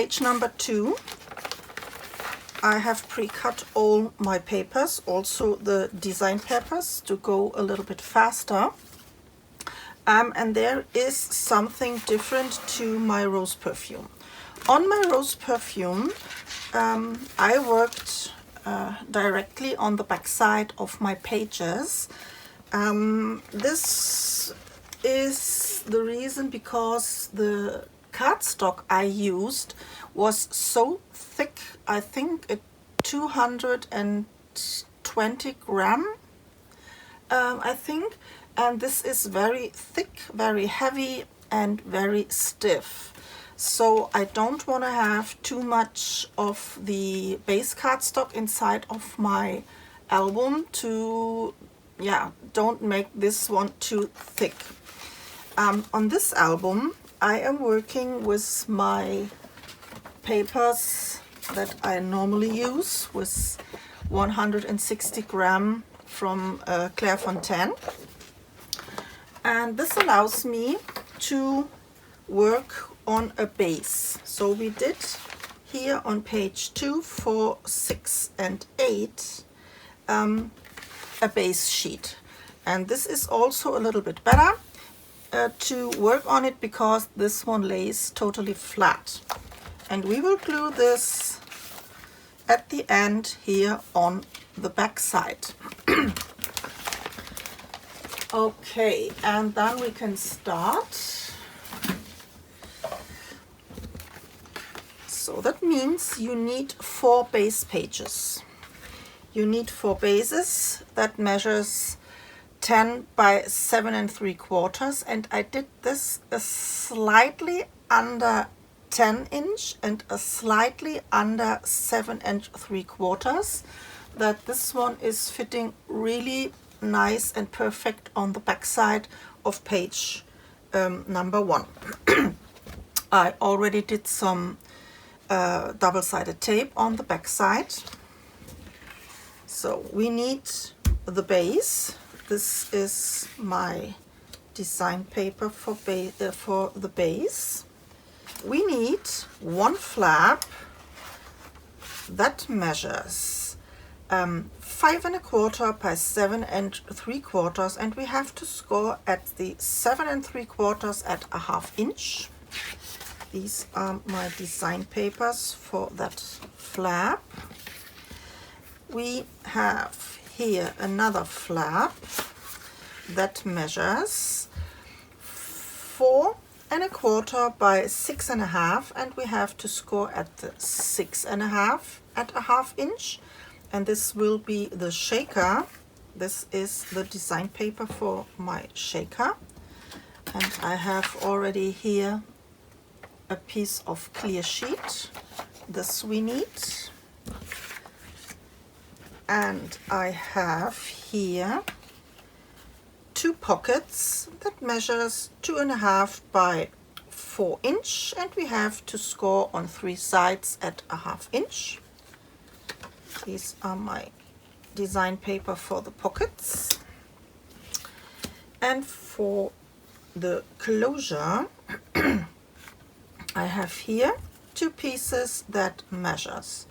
page number 2, I have pre-cut all my papers, also the design papers, to go a little bit faster. And there is something different to my Rose Perfume. On my Rose Perfume, I worked directly on the back side of my pages. This is the reason because the cardstock I used was so thick. I think it 220 gram, I think, and this is very thick, very heavy, and very stiff. So I don't want to have too much of the base cardstock inside of my album to, yeah, don't make this one too thick. On this album, I am working with my papers that I normally use, with 160 gram from Clairefontaine. And this allows me to work on a base. So we did here on page 2, 4, 6, and 8 a base sheet. And this is also a little bit better to work on it because this one lays totally flat. And we will glue this at the end here on the back side. Okay, and then we can start. So that means you need 4 base pages. You need 4 bases that measures 10 by 7 3/4, and I did this a slightly under 10 inch and a slightly under 7 3/4, that this one is fitting really nice and perfect on the back side of page number 1. I already did some double-sided tape on the back side. So we need the base. This is my design paper for the base. We need 1 flap that measures 5 1/4 by 7 3/4, and we have to score at the 7 3/4 at a 1/2 inch. These are my design papers for that flap. We have here another flap that measures 4 1/4 by 6 1/2, and we have to score at the 6 1/2 at a 1/2 inch. And this will be the shaker. This is the design paper for my shaker. And I have already here a piece of clear sheet. This we need. And I have here 2 pockets that measures 2 1/2 by 4 inch, and we have to score on 3 sides at a 1/2 inch. These are my design paper for the pockets. And for the closure, I have here 2 pieces that measures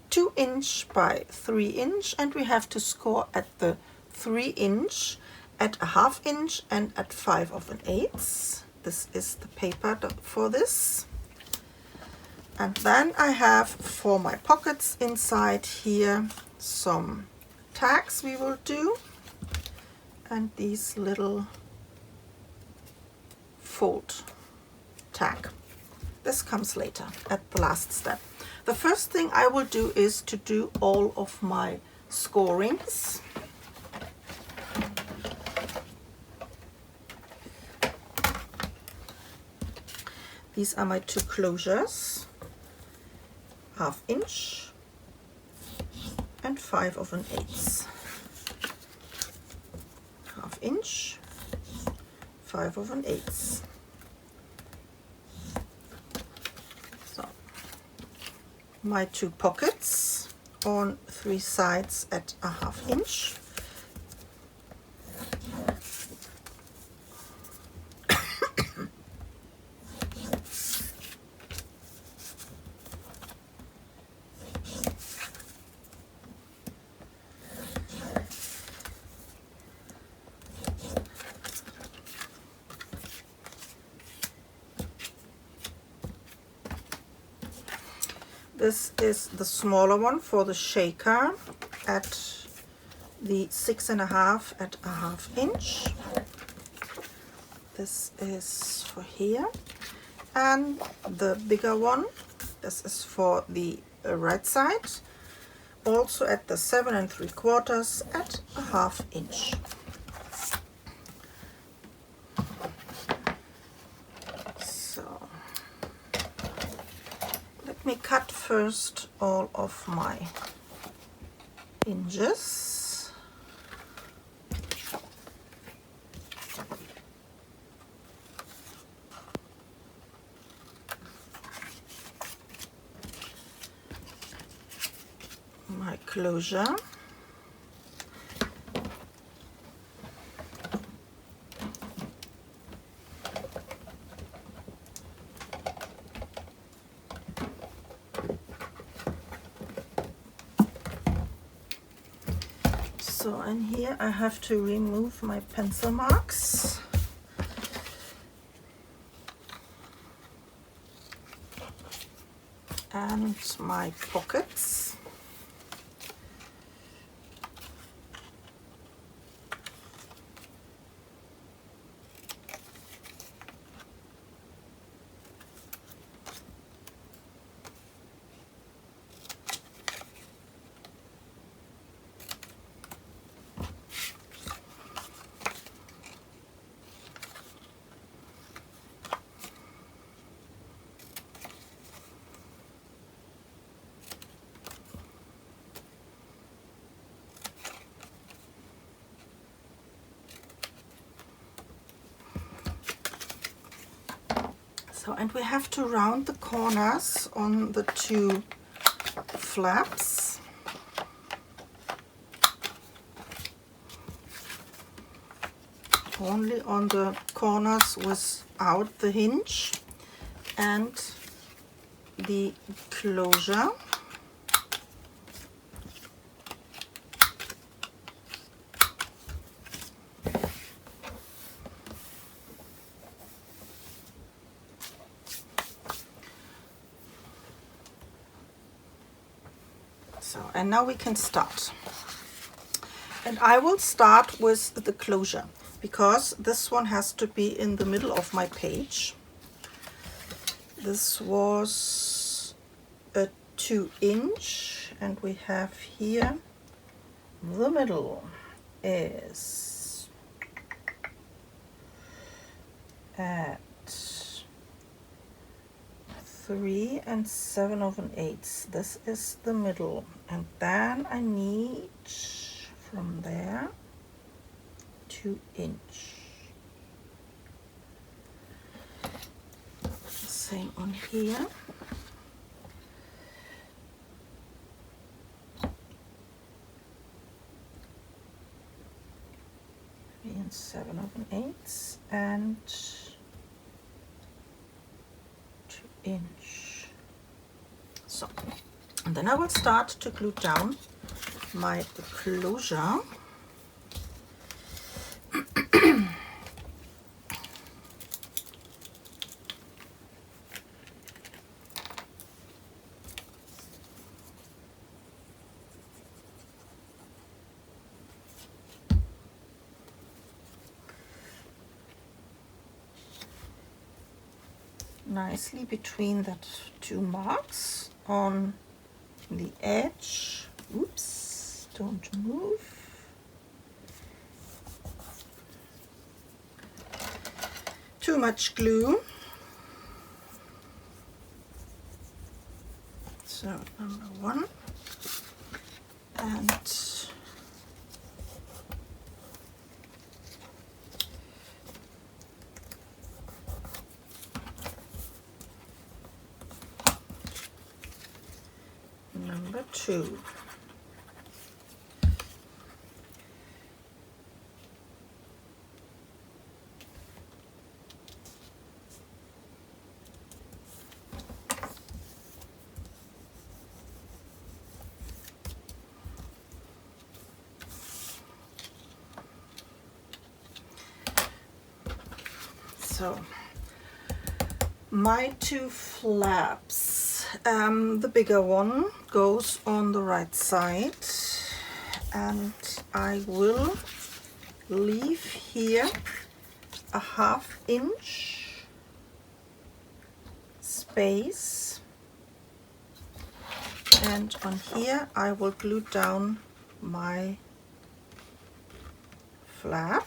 2 inch by 3 inch, and we have to score at the 3 inch, at a 1/2 inch, and at 5 1/8. This is the paper for this. And then I have for my pockets inside here some tags we will do, and these little fold tag. This comes later at the last step. The first thing I will do is to do all of my scorings. These are my 2 closures, 1/2 inch and 5 1/8. 1/2 inch, 5 1/8. So my 2 pockets on 3 sides at a 1/2 inch. This is the smaller one for the shaker at the 6.5 at a half inch. This is for here. And the bigger one, this is for the right side, also at the 7 3/4 at a half inch. So let me cut first all of my hinges. My closure. So, and here I have to remove my pencil marks. And my pockets. So, and we have to round the corners on the two flaps. Only on the corners without the hinge and the closure. So, and now we can start. And I will start with the closure because this one has to be in the middle of my page. This was a 2" and we have here the middle is at 3 7/8. This is the middle, and then I need from there 2". Same on here. And 7/8 and 2". So, and then I will start to glue down my closure. Nicely between that two marks on the edge. Oops, don't move. Too much glue. So number 1 and number 2. So my two flaps the bigger one goes on the right side, and I will leave here a 1/2 inch space, and on here I will glue down my flap.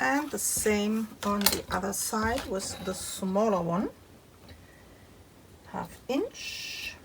And the same on the other side with the smaller one, 1/2 inch.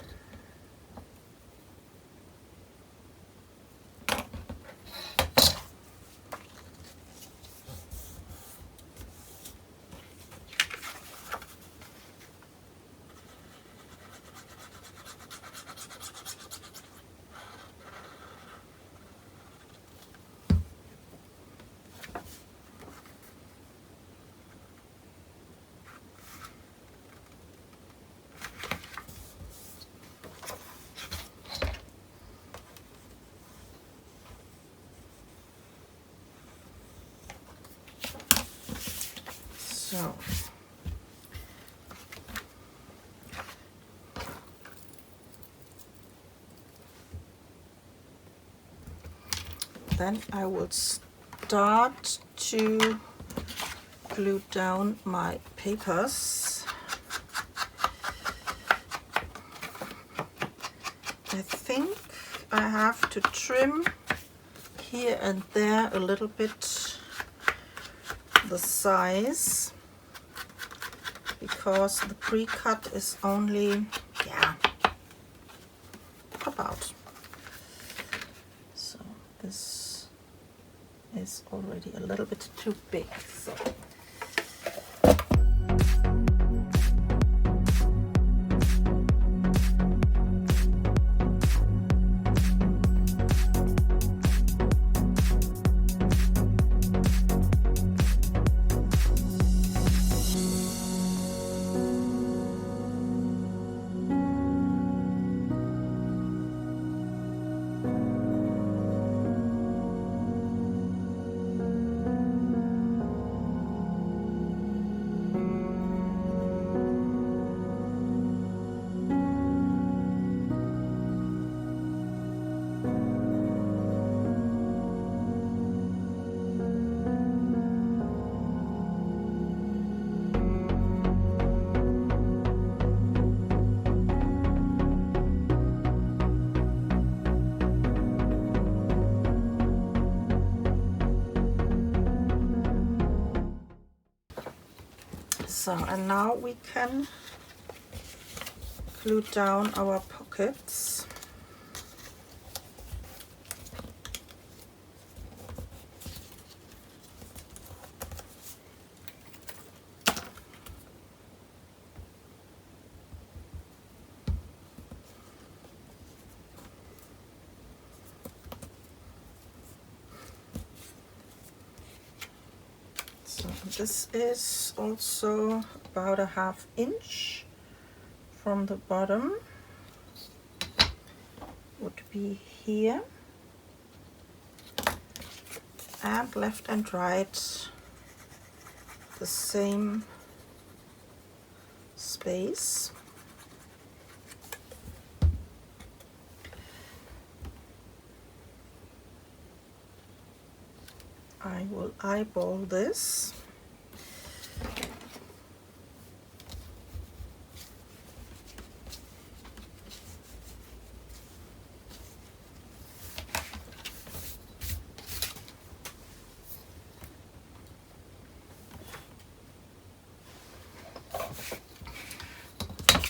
So then I will start to glue down my papers. I think I have to trim here and there a little bit the size, because the pre-cut is only, yeah, about. So this is already a little bit too big. So and now we can glue down our pockets. So this is also about a 1/2 inch from the bottom, would be here, and left and right the same space. I will eyeball this.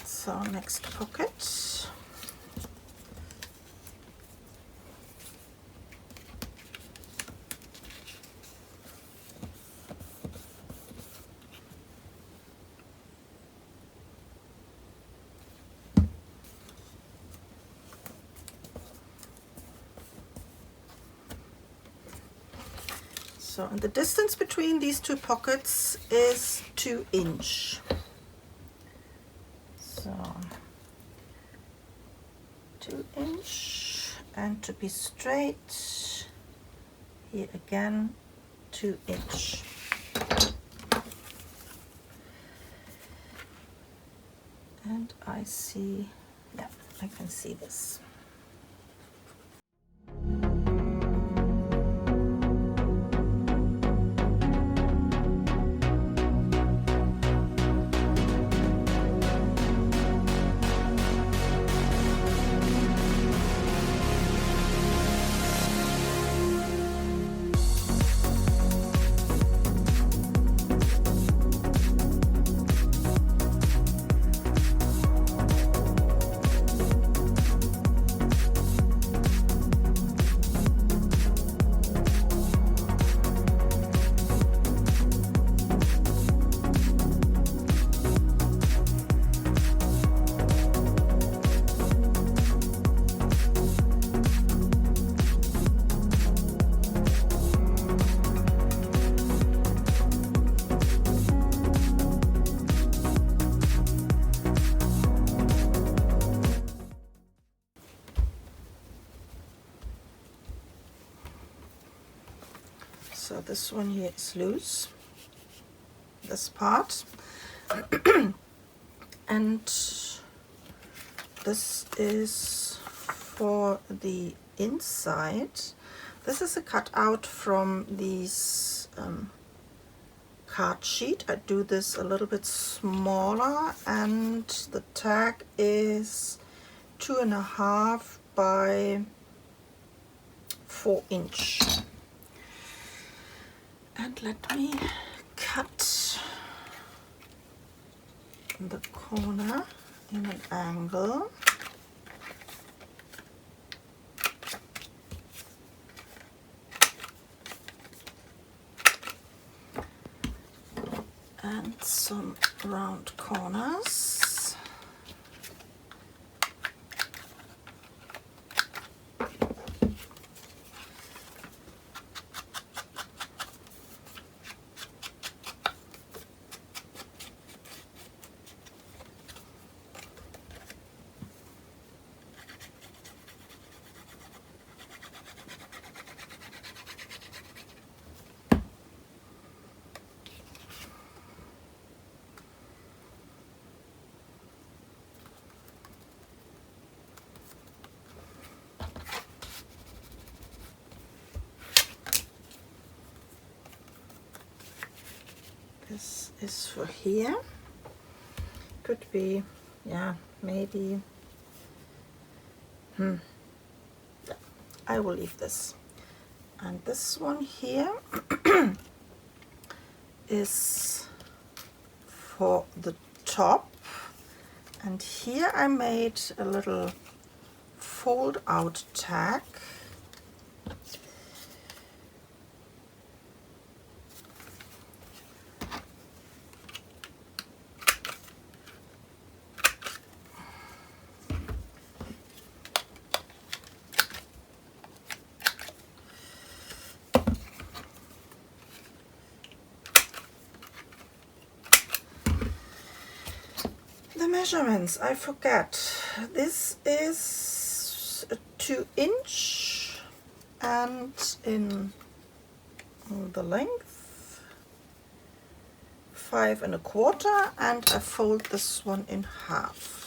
So next pocket. So, and the distance between these two pockets is 2 inches. So 2 inches, and to be straight, here again 2 inches. And I see, yeah, I can see this. So this one here is loose, this part, and this is for the inside. This is a cutout from these card sheet. I do this a little bit smaller, and the tag is 2.5 by 4 inches. And let me cut the corner in an angle. And some round corners. This is for here. Could be, yeah, maybe. I will leave this. And this one here is for the top. And here I made a little fold out tag. Measurements, I forget. This is a 2 inch, and in the length 5.25, and I fold this one in half.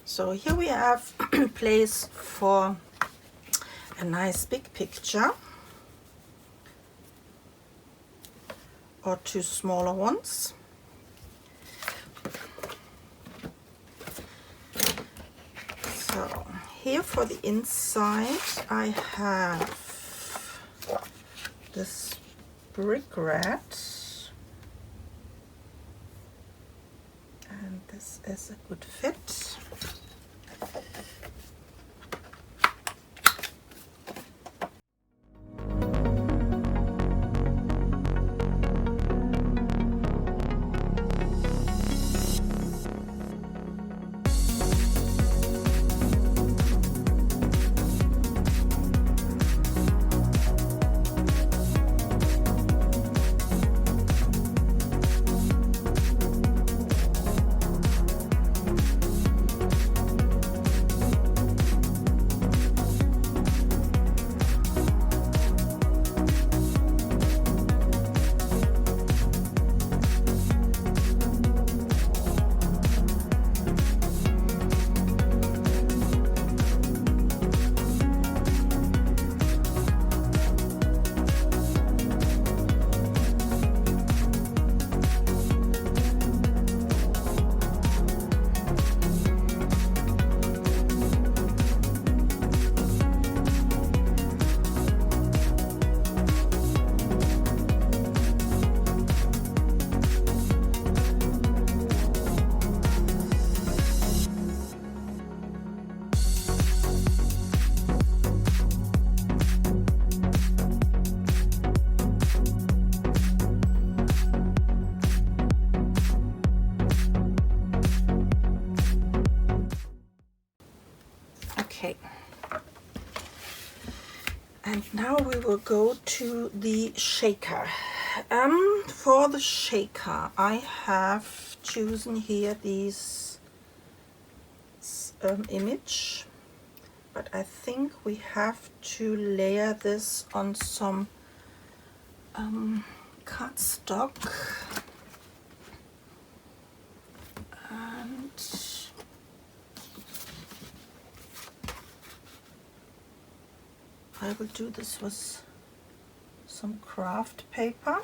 So here we have place for a nice big picture or two smaller ones. So here for the inside I have this brick red, and this is a good fit. Okay, and now we will go to the shaker. For the shaker I have chosen here these image, but I think we have to layer this on some cardstock, and I will do this with some craft paper.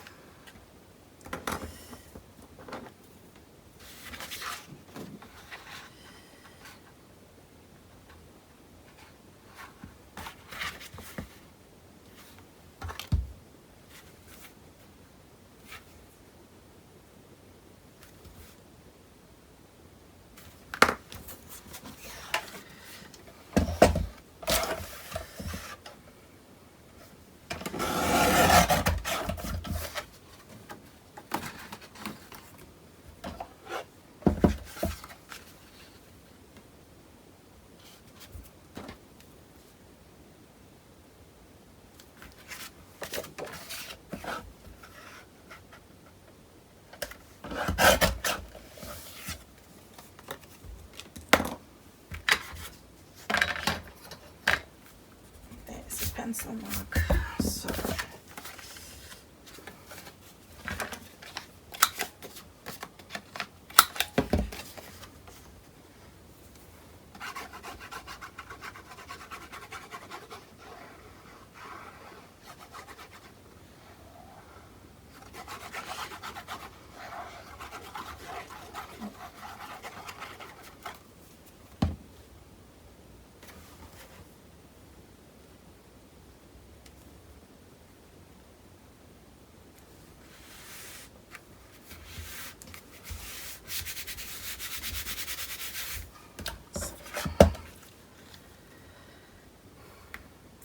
Pencil mark. So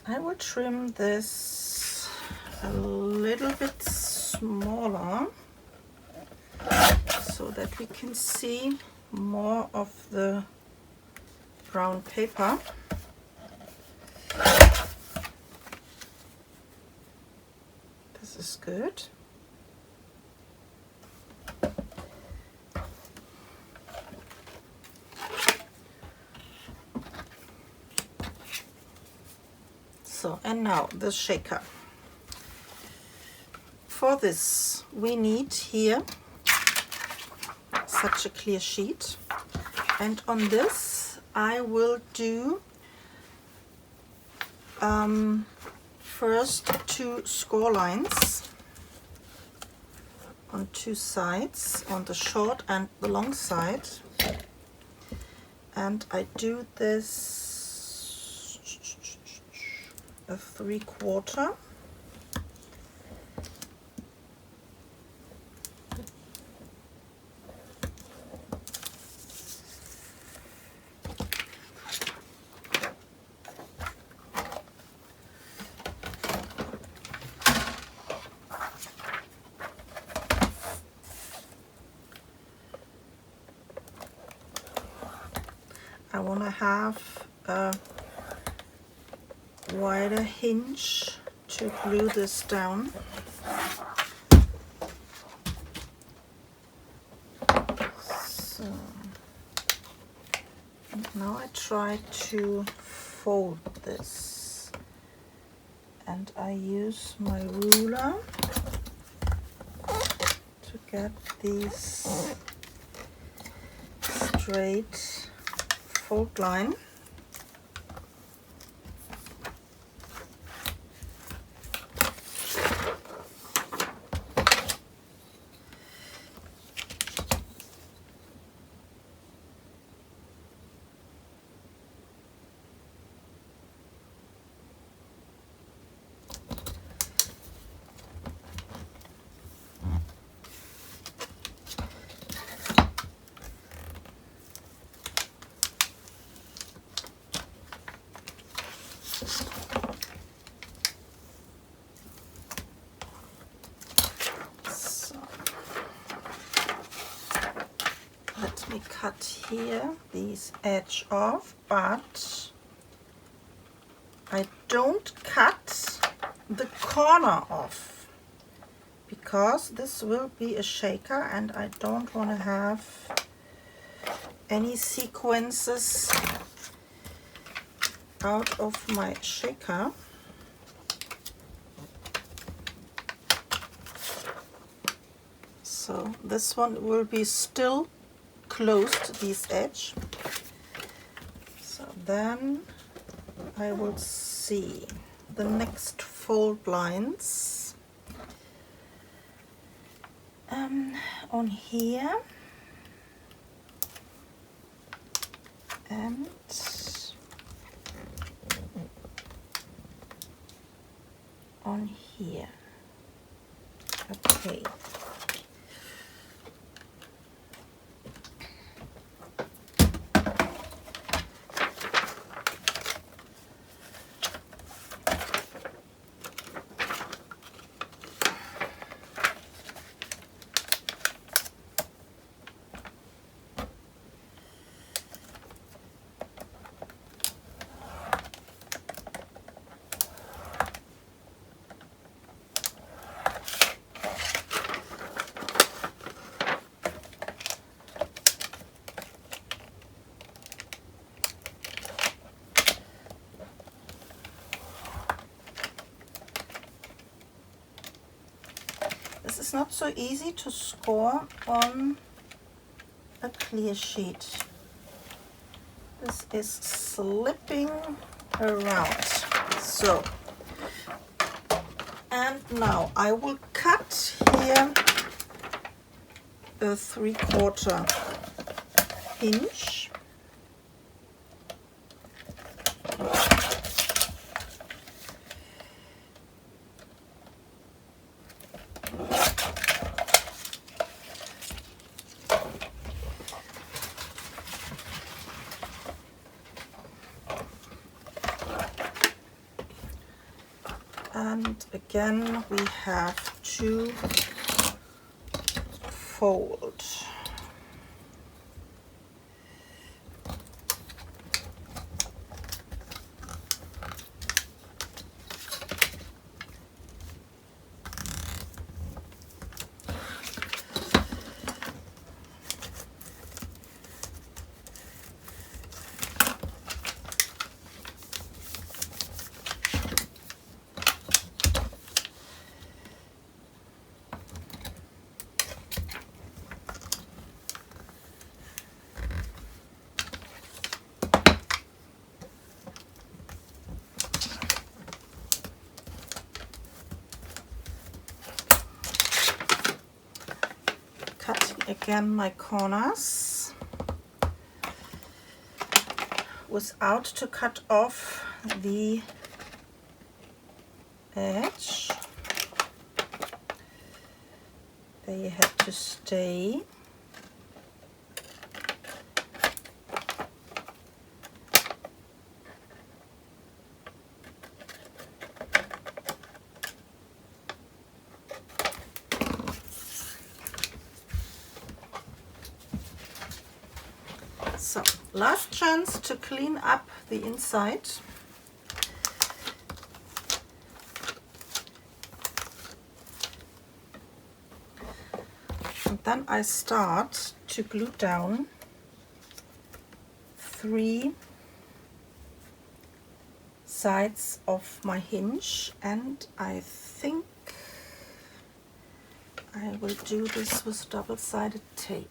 I will trim this a little bit smaller so that we can see more of the brown paper. This is good. So, and now the shaker. For this we need here such a clear sheet, and on this I will do first 2 score lines on 2 sides, on the short and the long side, and I do this a 3/4. I want to have a wider hinge to glue this down. So, and now I try to fold this, and I use my ruler to get these straight fold line. Let me cut here this edge off, but I don't cut the corner off because this will be a shaker and I don't want to have any sequences out of my shaker. So this one will be still closed, this edge. So then I will see the next fold lines on here and on here. Okay. This is not so easy to score on a clear sheet. This is slipping around. So, and now I will cut here a 3/4 inch. And again we have to fold. again my corners without to cut off the edge. They have to stay. So, last chance to clean up the inside. And then I start to glue down 3 sides of my hinge, and I think I will do this with double-sided tape.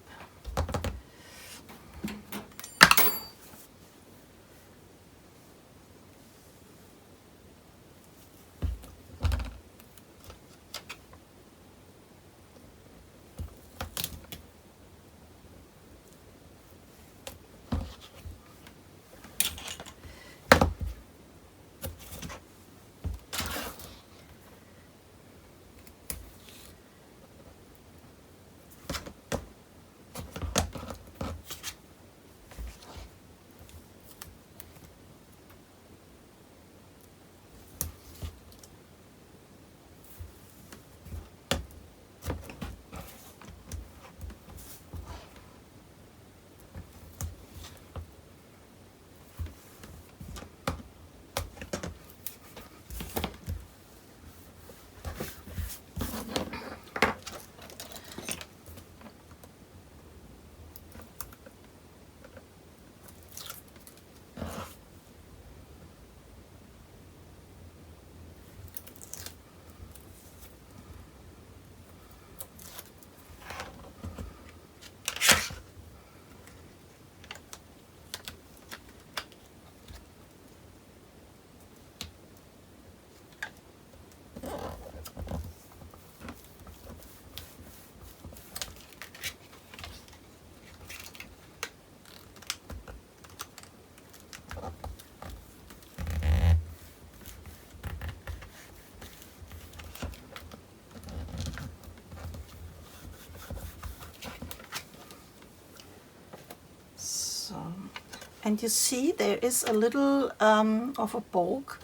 And you see there is a little of a bulk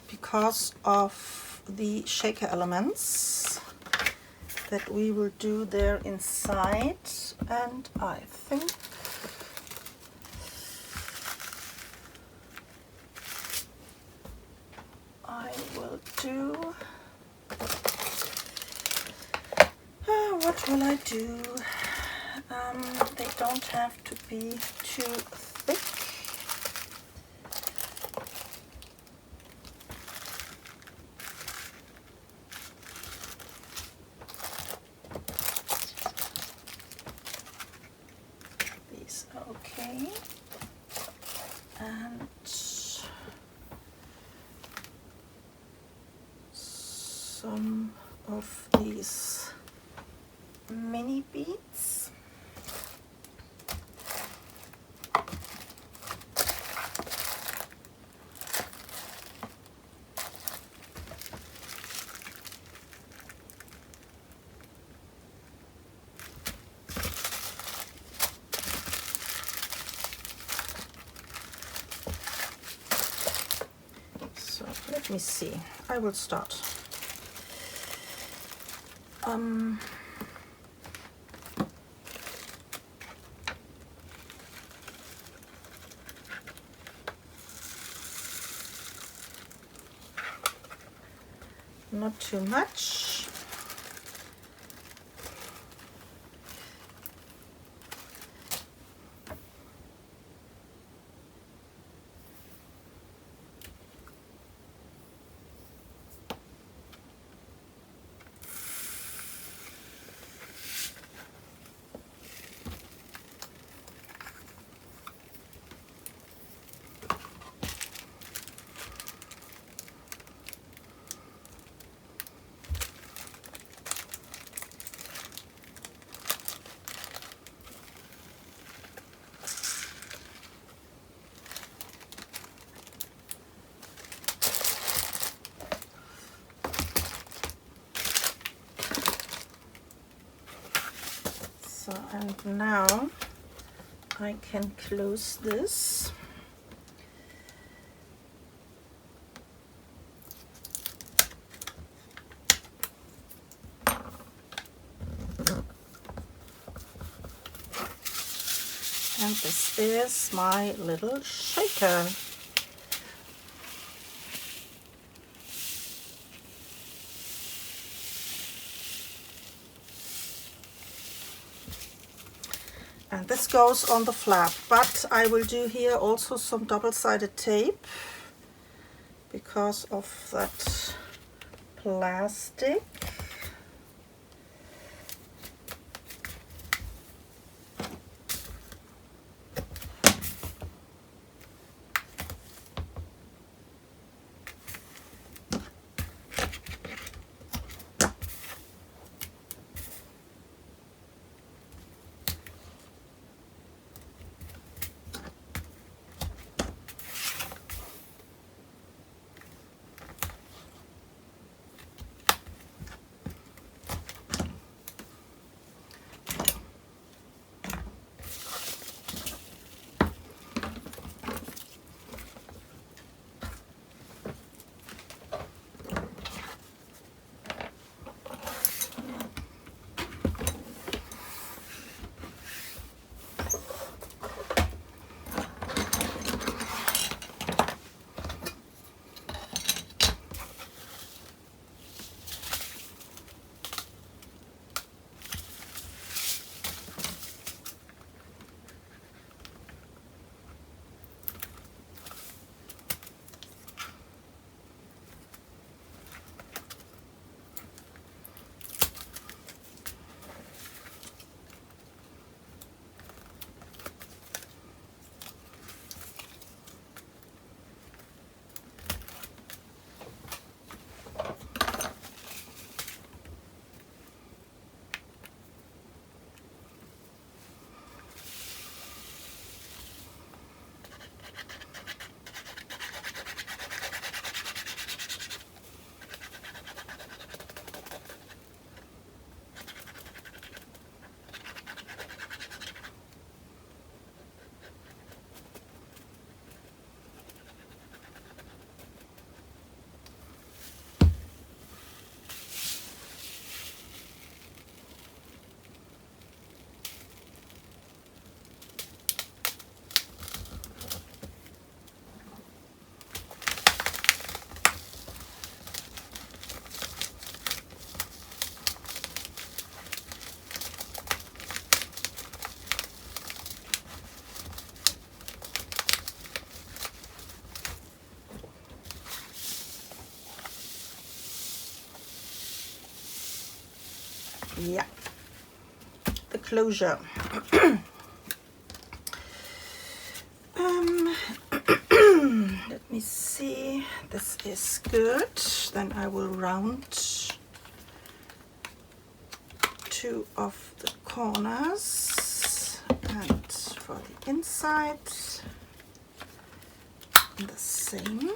because of the shaker elements that we will do there inside, and I think I will do, what will I do? They don't have to be too thick. These are okay. And some of these mini beads. So let me see, I will start. Not too much. now I can close this. And this is my little shaker. And this goes on the flap, but I will do here also some double-sided tape because of that plastic. Yeah, the closure. Let me see, this is good. Then I will round two of the corners, and for the inside the same.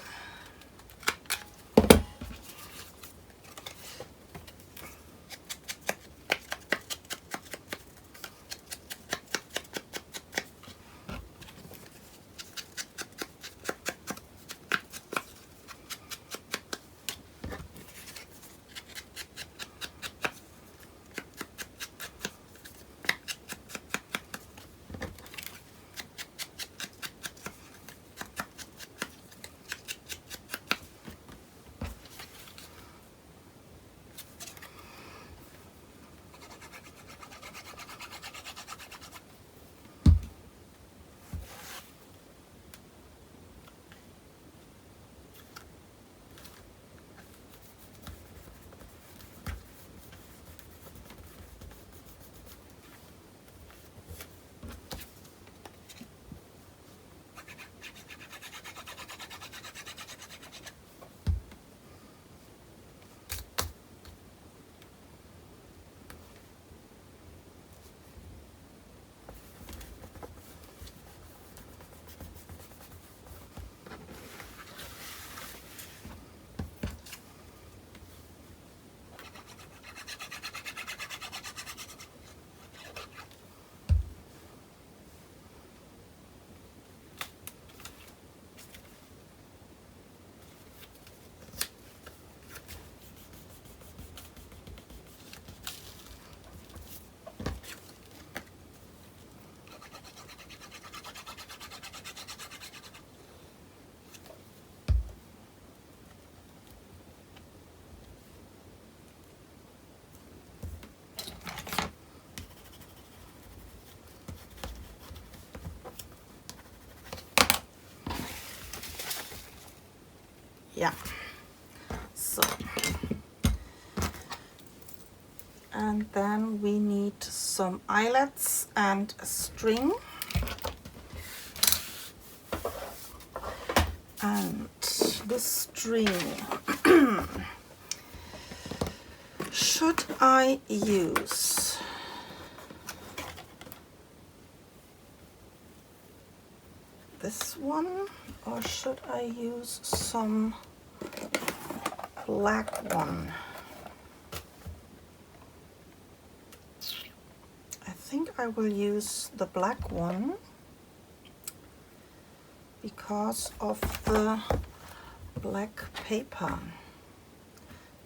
Yeah. So, and then we need some eyelets and a string. And the string, should I use this one or should I use some black one? I think I will use the black one because of the black paper,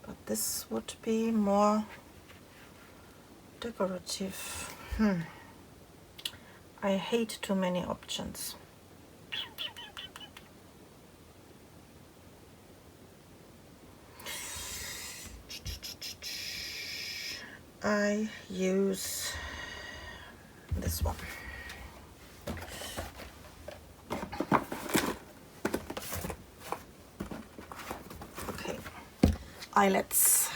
but this would be more decorative. I hate too many options. I use this one. Okay, eyelets.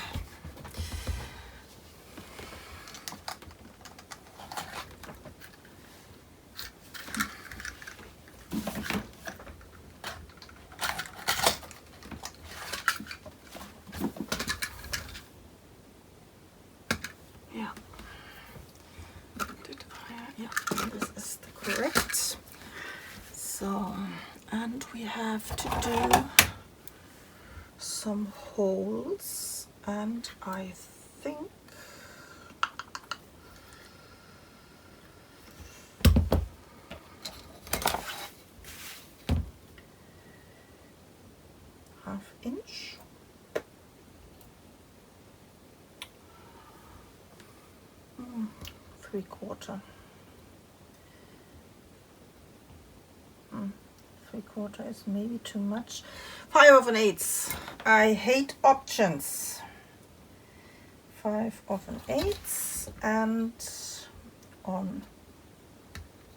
Correct. So, and we have to do some holes, and I think ½ inch. Three-quarter. Three-quarter is maybe too much. 5/8. I hate options. 5/8 and on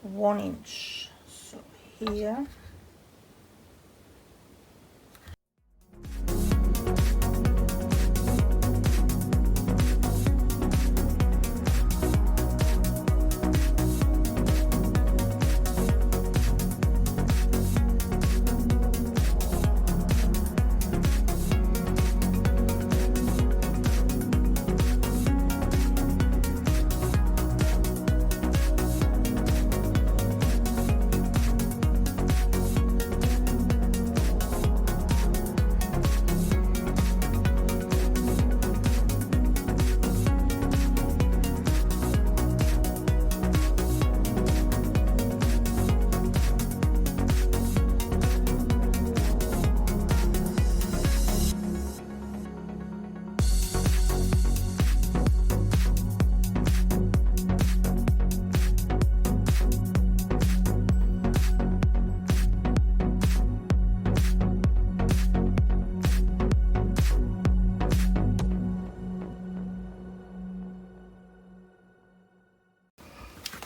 1 inch. So here.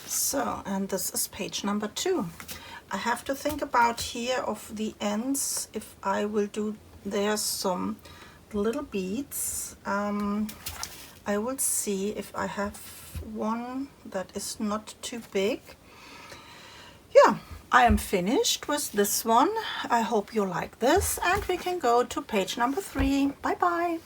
So, and this is page number 2. I have to think about here of the ends, if I will do there some little beads. I will see if I have one that is not too big. Yeah, I am finished with this one. I hope you like this, and we can go to page number 3. Bye bye.